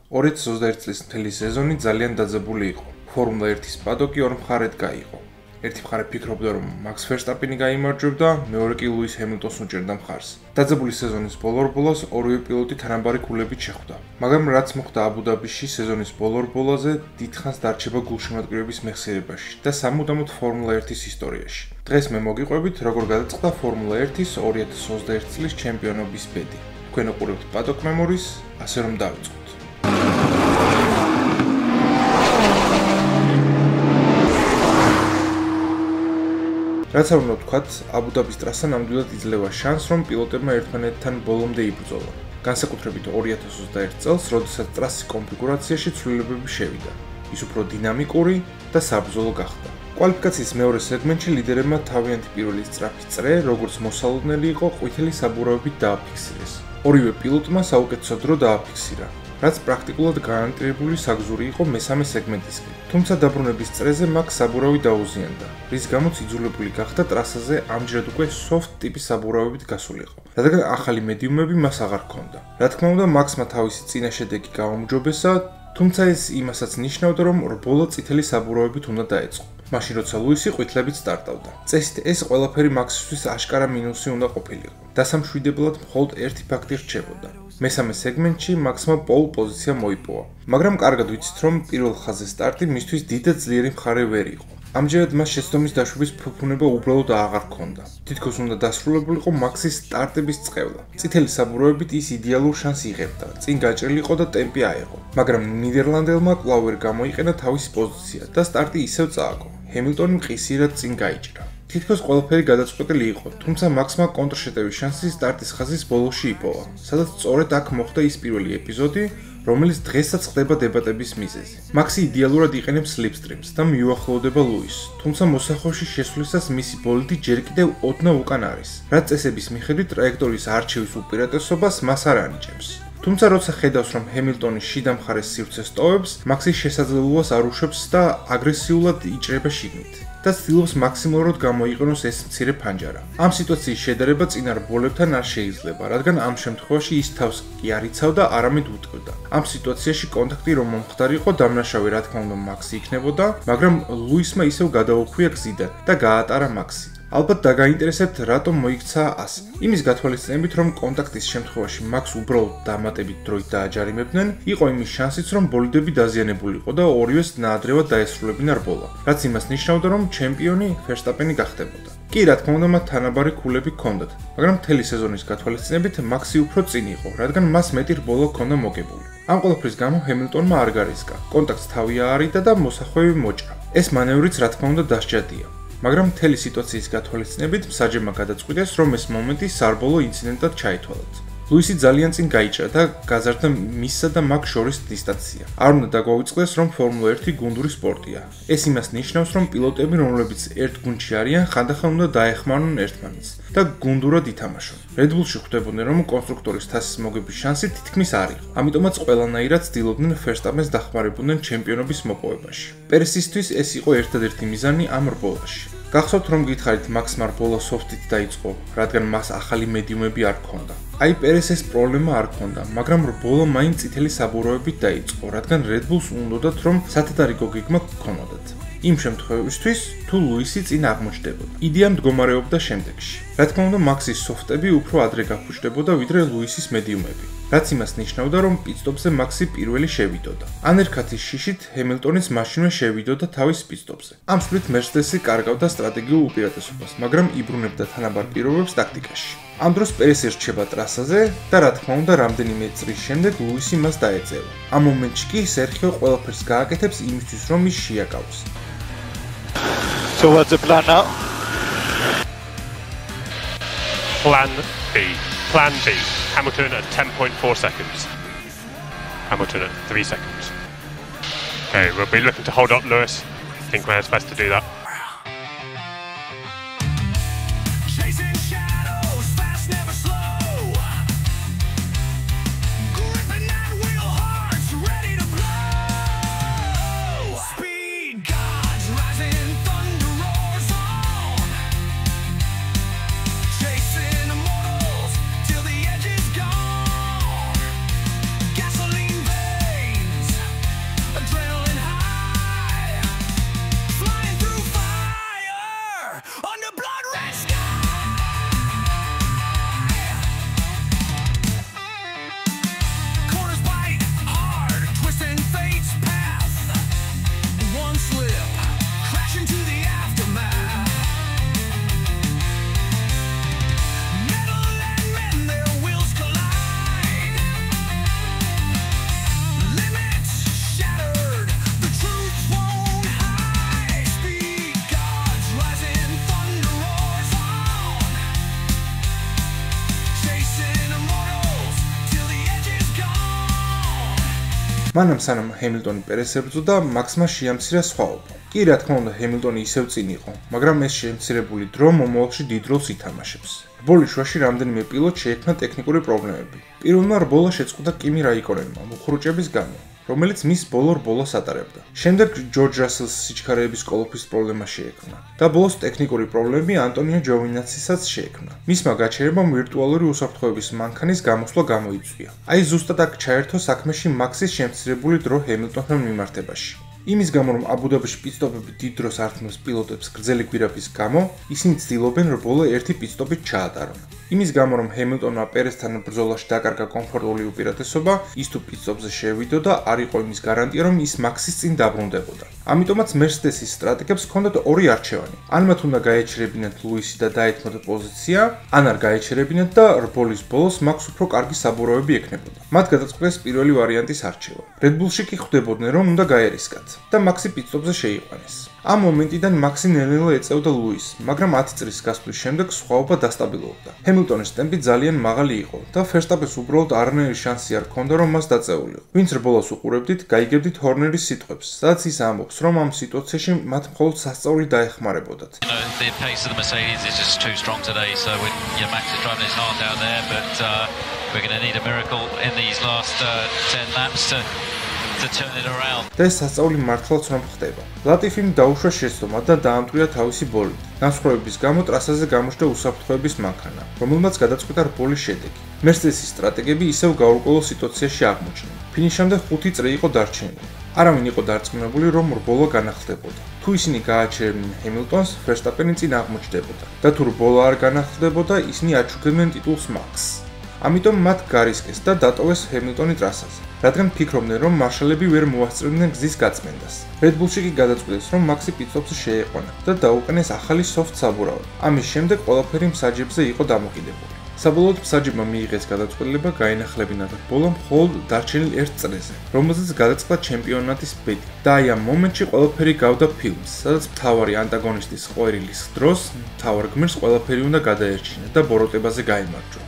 2021 წლის მთელი სეზონი ძალიან დაძაბული იყო. ფორმულა 1-ის პადოკი ორ მხარედ გაიყო. ერთი მხარე ფიქრობდა, რომ მაქს ვერსტაპენი გაიმარჯვებდა, მეორე კი ლუის ჰემილტონს უჭერდა მხარს. დაძაბული სეზონის ბოლოს ორივე პილოტი თანაბარი ქულებით შეხვდა. მაგრამ რაც მოხდა აბუ-დაბიში სეზონის ბოლაზე, დიდხანს დარჩება გულშემატკივრების მეხსიერებაში და სამუდამოდ ფორმულა 1-ის ისტორიაში. დღეს მე მოგიყვებით, როგორ გადაწყდა ფორმულა 1-ის 2021 წლის ჩემპიონობის ბედი. თქვენ უყურებთ პადოკ მემორის, ასე რომ დავიწყოთ. რაც არ უნდა ვთქვათ, აბუ-დაბის ტრასა ნამდვილად იძლევა შანსს, რომ პილოტებმა ერთმანეთთან ბოლომდე იბრძოლონ. განსაკუთრებით 2021 წელს, როდესაც ტრასის კონფიგურაციაში ცვლილებები შევიდა. ის უფრო დინამიკური და საბრძოლო გახდა. კვალიფიკაციის მეორე სეგმენტში ლიდერებმა თავიანთი პირველი სწრაფი წრე, როგორც მოსალოდნელი იყო, ყვითელი საბურავებით დააფიქსირეს. ორივე პილოტმა საუკეთესო დრო დააფიქსირა, რაც პრაქტიკულად გარანტირებული საგზური იყო მესამე სეგმენტისკენ. თუმცა დაბრუნების წრეზე მაქს საბურავი დაუზიანდა, რის გამოც იძულებული გახდა ტრასაზე ამჯერად უკვე soft ტიპის საბურავებით გასულიყო, რადგან ახალი მედიუმები მას აღარ ჰქონდა. რა თქმა უნდა, მაქსმა თავისი წინა შედეგი გააუმჯობესა, თუმცა ეს იმასაც ნიშნავდა, რომ რბოლა წითელი საბურავებით უნდა დაეწყო. მაშინ როცა ლუისი ყვითლებით სტარტავდა. წესით ეს ყველაფერი მაქსისთვის აშკარა მინუსი უნდა ყოფილიყო. დასამშვიდებლად მხოლოდ ერთი ფაქტი რჩებოდა. მესამე სეგმენტში მაქსმა პოლ პოზიცია მოიპოვა, მაგრამ კარგად ვიცით, რომ პირველ ხაზზე სტარტი მისთვის დიდად ძლიერი მხარე ვერ იყო. ამჯერად მას შეცდომის დაშვების ფუფუნება უბრალოდ აღარ ჰქონდა. თითქოს უნდა დასრულებულიყო მაქსის სტარტების წყევლა. წითელი საბურავებით ის იდეალურ შანსს იღებდა, წინ გაჭრილიყო და ტემპი აეღო, მაგრამ ნიდერლანდელმა კვლავ ვერ გამოიყენა თავისი პოზიცია და სტარტი ისევ წააგო. ჰემილტონი მყისიერად წინ გაიჭრა. თითქოს ყველაფერი გადაწყვეტილი იყო, თუმცა მაქსმა კონტრშეტევის შანსი სტარტის ხაზის ბოლოში იპოვა, სადაც სწორედ აქ მოხდა ის პირველი ეპიზოდი, რომელიც დღესაც ხდება დებატების მიზეზი. მაქსი იდეალურად იყენებს სლიპსტრიმს და მიუახლოვდება ლუისს, თუმცა მოსახვევში შესვლისას მისი ბოლიდი ჯერ კიდევ ოდნავ უკან არის, რაც წესების მიხედვით ტრაექტორიის არჩევის უპირატესობას მას არ ანიჭებს. თუმცა როცა ხედავს, რომ ჰემილტონი შიდა მხარეს სივრცეს ტოვებს, მაქსის შესაძლებლობას არ უშვებს და აგრესიულად იჭრება შიგნით და ცდილობს მაქსიმალურად გამოიყენოს ეს მცირე ფანჯარა. ამ სიტუაციის შედარება წინარ ბოლებთან არ შეიძლება, რადგან ამ შემთხვევაში ის თავს კი არ იცავდა, არამედ უტევდა. ამ სიტუაციაში კონტაქტი რომ მომხდარიყო, დამნაშავე რა თქმა უნდა მაქსი იქნებოდა, მაგრამ ლუისმა ისევ გადაუხვია გზიდან და გაატარა მაქსი. ალბათ დაგაინტერესებთ, რატომ მოიქცა ასე. იმის გათვალისწინებით, რომ კონტაქტის შემთხვევაში მაქს უბრალოდ დამატებით დროით დააჯარიმებდნენ, იყო იმის შანსიც, რომ ბოლიდები დაზიანებულიყო და ორივეს ნაადრევად დაესრულებინა რბოლა, რაც იმას ნიშნავდა, რომ ჩემპიონი ვერსტაპენი გახდებოდა. კი, რა თქმა უნდა, მათ თანაბარი ქულები ჰქონდათ, მაგრამ მთელი სეზონის გათვალისწინებით მაქსი უფრო წინ იყო, რადგან მას მეტი რბოლა ჰქონდა მოგებული. ამ ყველაფრის გამო ჰემილტონმა არ გარისკა, კონტაქტს თავი აარიდა და მოსახვევი მოჭრა. ეს მანევრიც რა თქმა უნდა დასჯადია. მაგრამ მთელი სიტუაციის გათვალისწინებით მსაჯებმა გადაწყვიტეს, რომ ეს მომენტი სარბოლო ინციდენტად ჩაითვალათ. ლუისი ძალიან წინ გაიჭრა და გაზარდა მისსა და მაქს შორის დისტანცია. არ უნდა დაგვაუწყდეს, რომ ფორმულა 1 გუნდური სპორტია. ეს იმას ნიშნავს, რომ პილოტები, რომლებიც ერთ გუნდში არიან, ხანდახან უნდა დაეხმარონ ერთმანეთს და გუნდურად ითამაშონ. Red Bull-ში ხვდებოდნენ, რომ კონსტრუქტორის თასის მოგების შანსი თითქმის არ იყო. ამიტომაც ყველანაირად ცდილობდნენ ვერსტაპენს დახმარებოდნენ ჩემპიონობის მოპოვებაში. პერესისთვის ეს იყო ერთადერთი მიზანი ამ რბოლაში. გახსოვთ, რომ გითხარით, მაქსმა რბოლა soft-ით დაიწყო, რადგან მას ახალი მედიუმები არ ჰქონდა. აი პერეს ეს პრობლემა არ ჰქონდა, მაგრამ რბოლა მაინც წითელი საბურავებით დაიწყო, რადგან Red Bull-ს უნდათ, რომ სათადარიგო გეგმა გქონოდათ. იმ შემთხვევისთვის, თუ ლუისი წინ აღმოჩნდებოდა. იდეა მდგომარეობდა შემდეგში. რა თქმა უნდა, მაქსის soft-ები უფრო ადრე გაფუჭდებოდა, ვიდრე ლუისის მედიუმები, რაც იმას ნიშნავდა, რომ პიტსტოპზე მაქსი პირველი შევიდოდა. ანერქათის შიშით ჰემილტონის მაშინვე შევიდოდა თავის პიტსტოპზე. ამ სვლით მერსედესი კარგავდა სტრატეგიულ უპირატესობას, მაგრამ იბრუნებდა თანაბარ პირობებს ტაქტიკაში. ამ დროს პერესი რჩება ტრასაზე და რა თქმა უნდა, რამდენიმე წრის შემდეგ ლუისი მას დაეწევა. ამ მომენტში კი სერხიო ყველაფერს გააკეთებს იმისთვის, რომ ის შეაკავოს. So what's the plan now? Plan B. Plan B. Hamilton at 10.4 seconds. Hamilton at 3 seconds. Okay, we'll be looking to hold up Lewis. I think it's best to do that. მანამ სანამ ჰემილტონი პერესს ებრძოდა, მაქსმა შეამცირა სხვაობა. კი, რა თქმა უნდა, ჰემილტონი ისევ წინ იყო, მაგრამ ეს შემცირებული დრო მომავალში დიდ როლს ითამაშებს. რბოლის შუაში რამდენიმე პილოტს შეექმნა ტექნიკური პრობლემები. პირველმა რბოლა შეწყვიტა კიმი რაიკონენმა მუხრუჭების გამო, რომელიც მის ბოლო რბოლას ატარებდა. შემდეგ ჯორჯ რასელს სიჩქარეების კოლოფის პრობლემა შეექმნა და ბოლოს ტექნიკური პრობლემები ანტონიო ჯოვინაცისაც შეექმნა. მისმა გაჩერებამ ვირტუალური უსაფრთხოების მანქანის გამოსვლა გამოიწვია. აი ზუსტად აქ ჩაერთო საქმეში მაქსის შემცირებული დრო ჰემილტონთან მიმართებაში. იმის გამო, რომ აბუდაბიში პიტსტოპები დიდ დროს ართმევს პილოტებს გრძელი გვირაბის გამო, ისინი ცდილობენ რბოლა ერთი პიტსტოპით ჩაატარონ. იმის გამო, რომ ჰემილტონმა პერესთან ბრძოლაში დაკარგა კომფორტული უპირატესობა, ის თუ პიტსტოპზე შევიდო და არ იყო იმის გარანტია, რომ ის მაქსის წინ დაბრუნდებოდა. ამიტომაც მერსედესის სტრატეგებს ჰქონდათ ორი არჩევანი. ან მათ უნდა გაეჩერებინათ ლუისი და დაეთმოთ პოზიცია, ან არ გაეჩერებინათ და რბოლის ბოლოს მაქს უფრო კარგი საბურავები ექნებოდა. მათ გადაწყვეტეს პირველი ვარიანტის არჩევა. Red Bull-ში კი ხვდებოდნენ, რომ უნდა გაერისკათ და მაქსი პიტსტოპზე შეიყვანეს. ამ მომენტიდან მაქსი ნელ-ნელა ეწევდა ლუისს, მაგრამ 10 წრის გასვლის შემდეგ სხვაობა დასტაბილურდა. ჰემილტონის ტემპი ძალიან მაღალი იყო და ფერსტაპენს უბრალოდ არანაირი შანსი არ ჰქონდა, რომ მას დაწეულიყო. ვინც რბოლას უყურებდით, გაიგებდით ჰორნერის სიტყვებს, სადაც ის ამბობს, რომ ამ სიტუაციაში მათ მხოლოდ სასწაული დაეხმარებოდათ. The pace of the Mercedes is just too strong today, so Max is driving his heart out there, but we're going to need a miracle in these last 10 laps to turn it around. და ეს სასწაული მართლაც რომ ხდება. ლატიფიმ დაუშვა შეცდომა და დაამტვრია თავისი ბოლით. განსხვავების გამო ტრასაზე გამოჩნდა უსაფრთხოების მანქანა, რომელმაც გადაწყვიტა რბოლის შედეგი. მერსედესის სტრატეგები ისევ გაურკვეველ სიტუაციაში აღმოჩნდნენ. ფინიშამდე 5 წრი იყო დარჩენილი. არავინ იყო დარწმუნებული, რომ რბოლა განახლდებოდა. თუ ისინი გააჩერებდნენ ჰემილტონს, ფერსტაპენი წინ აღმოჩნდებოდა და თუ რბოლა არ განახლდებოდა, ისინი აჩუქებდნენ ტიტულს მაქსს. ამიტომ მათ გარისკეს და დატოვეს ჰემილტონი ტრასაზე, რადგან ფიქრობდნენ, რომ მარშალები ვერ მოასწრებდნენ გზის გაწმენდას. Red Bull-ში კი გადაწყვიტეს, რომ მაქსი პიტსტოპზე შეეყვანა და დაუყენეს ახალი soft საბურავი. ამის შემდეგ ყველაფერი მსაჯებზე იყო დამოკიდებული. საბოლოოდ მსაჯებმა მიიღეს გადაწყვეტილება გაენახლებინათ რბოლა მხოლოდ დარჩენილ ერთ წრეზე, რომელზეც გადაწყდა ჩემპიონატის ბედი. და აი ამ მომენტში ყველაფერი გავდა ფილმს, სადაც მთავარი ანტაგონისტის ყვერილის დროს მთავარ გმირს ყველაფერი უნდა გადაერჩინა და ბოროტებაზე გაიმარჯვა.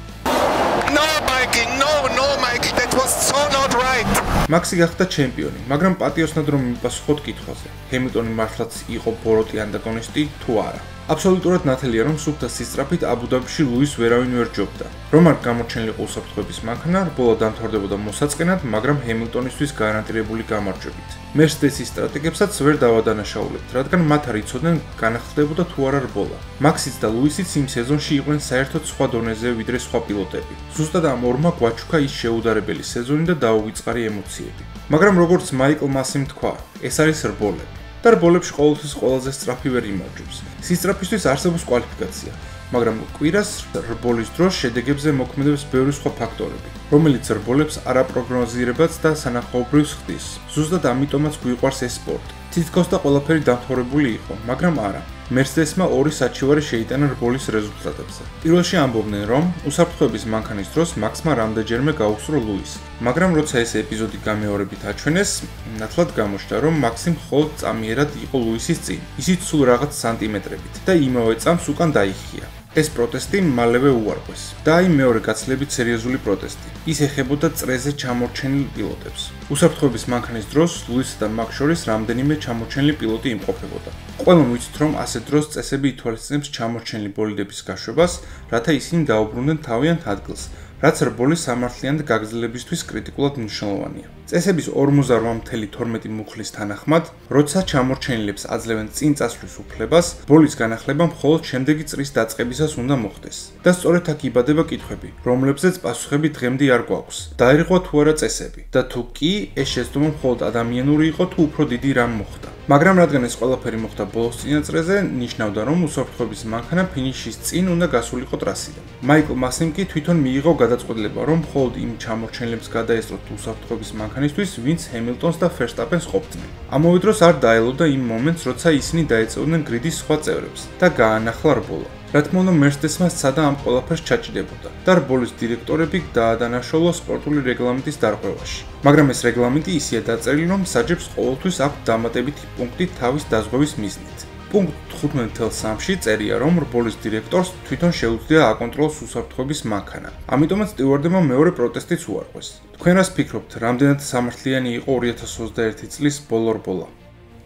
No, Mike, that was so not right. მაქსი გახდა ჩემპიონი, მაგრამ პატიოსნად რომ მიპასუხოთ კითხვაზე, ჰემილტონი მართლაც იყო ბოროტი ანტაგონისტი თუ არა. აბსოლუტურად ნათელია, რომ სუფთა სისწრაფით აბუდაბიში ლუის ვერავინ ვერ ჯობდა. რომ არ გამოჩენილიყო უსაფრთხოების მანქანა, რბოლა დამთავრდებოდა მოსაწყენად, მაგრამ ჰემილტონისთვის გარანტირებული გამარჯვებით. მერსედესის სტრატეგებსაც ვერ დავადანაშაულებთ, რადგან მათ არ იცოდნენ განახლდებოდა თუ არა რბოლა. მაქსიც და ლუისიც იმ სეზონში იყვნენ საერთოდ სხვა დონეზე ვიდრე სხვა პილოტები. ზუსტად ამ ორმა გვაჩუქა ის შეუდარებელი სეზონი და დაუვიწყარი ემოციები. მაგრამ როგორც მაიკლ მასიმ თქვა, ეს არის რბოლები. და რბოლებში ყოველთვის ყველაზე სწრაფი ვერ იმარჯვებს. სისწრაფისთვის არსებობს კვალიფიკაცია, მაგრამ კვირას რბოლის დროს შედეგებზე მოქმედებს ბევრი სხვა ფაქტორები, რომელიც რბოლებს არაპროგნოზირებადს და სანახაობრივს ხდის. ზუსტად ამიტომაც გვიყვარს ეს სპორტი. თითქოს და ყველაფერი დამთავრებული იყო, მაგრამ არა. მერსედესმა ორი საჩივარი შეიტანა რბოლის რეზულტატებზე. პირველში ამბობდნენ, რომ უსაფრთხოების მანქანის დროს მაქსმა რამდენჯერმე გაუსწრო ლუისი, მაგრამ როცა ეს ეპიზოდი გამეორებით აჩვენეს, ნათლად გამოჩნდა, რომ მაქსი მხოლოდ წამიერად იყო ლუისის წინ, ისიც სულ რაღაც სანტიმეტრებით და იმავე წამს უკან დაიხია. ეს პროტესტი მალევე უარყვეს. და აი მეორე გაცილებით სერიოზული პროტესტი. ის ეხებოდა წრეზე ჩამორჩენილ პილოტებს. უსაფრთხოების მანქანის დროს ლუისსა და მაქს შორის რამდენიმე ჩამორჩენილი პილოტი იმყოფებოდა. ყველამ ვიცით, რომ ასეთ დროს წესები ითვალისწინებს ჩამორჩენილი ბოლიდების გაშვებას, რათა ისინი დაუბრუნდნენ თავიანთ ადგილს, რაც რბოლის სამართლიანად გაგრძელებისთვის კრიტიკულად მნიშვნელოვანია. წესების 48.12 მუხლის თანახმად, როცა ჩამორჩენილებს აძლევენ წინ წასვლის უფლებას, ბოლის განახლება მხოლოდ შემდეგი წრის დაწყებისას უნდა მოხდეს. და სწორედ აქ იბადება კითხვები, რომლებზეც პასუხები დღემდე არ გვაქვს. დაირღვა თუ არა წესები და თუ კი, ეს შეცდომა მხოლოდ ადამიანური იყო თუ უფრო დიდი რამ მოხდა. მაგრამ რადგან ეს ყველაფერი მოხდა ბოლოს წინაწრეზე, ნიშნავდა, რომ უსაფრთხოების მანქანა ფინიშის წინ უნდა გასულიყო ტრასიდან. მაიკლ მასიმ კი თვითონ მიიღო გადაწყვეტილება, რომ მხოლოდ იმ ჩამორჩენილებს გადაესწროთ უსაფრთხოების მანქანისთვის, ვინც ჰემილტონს და ფერსტაპენს ყოფდნენ. ამავე დროს არ დაელოდა იმ მომენტს, როცა ისინი დაეწეოდნენ გრიდის სხვა წევრებს და გაანახლა რბოლა. რა თქმა უნდა, მერსედესმა სცადა ამ ყველაფერს ჩაჭიდებოდა და რბოლის დირექტორები დაადანაშაულა სპორტული რეგლამენტის დარღვევაში. მაგრამ ეს რეგლამენტი ისეა დაწერილი, რომ საჯებს ყოველთვის აქვთ დამატებითი პუნქტი თავის დაზღვევის მიზნით. პუნქტ 15.3-ში წერია, რომ რბოლის დირექტორს თვითონ შეუძლია აკონტროლოს უსაფრთხოების მანქანა. ამიტომაც სტიუარდებმა მეორე პროტესტიც უარყვეს. თქვენ რას ფიქრობთ, რამდენად სამართლიანი იყო 2021 წლის ბოლო რბოლა?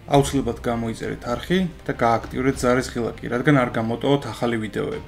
აუცილებლად გამოიწერეთ არხი და გააქტიურეთ ზარის ღილაკი, რადგან არ გამოტოვოთ ახალი ვიდეოები.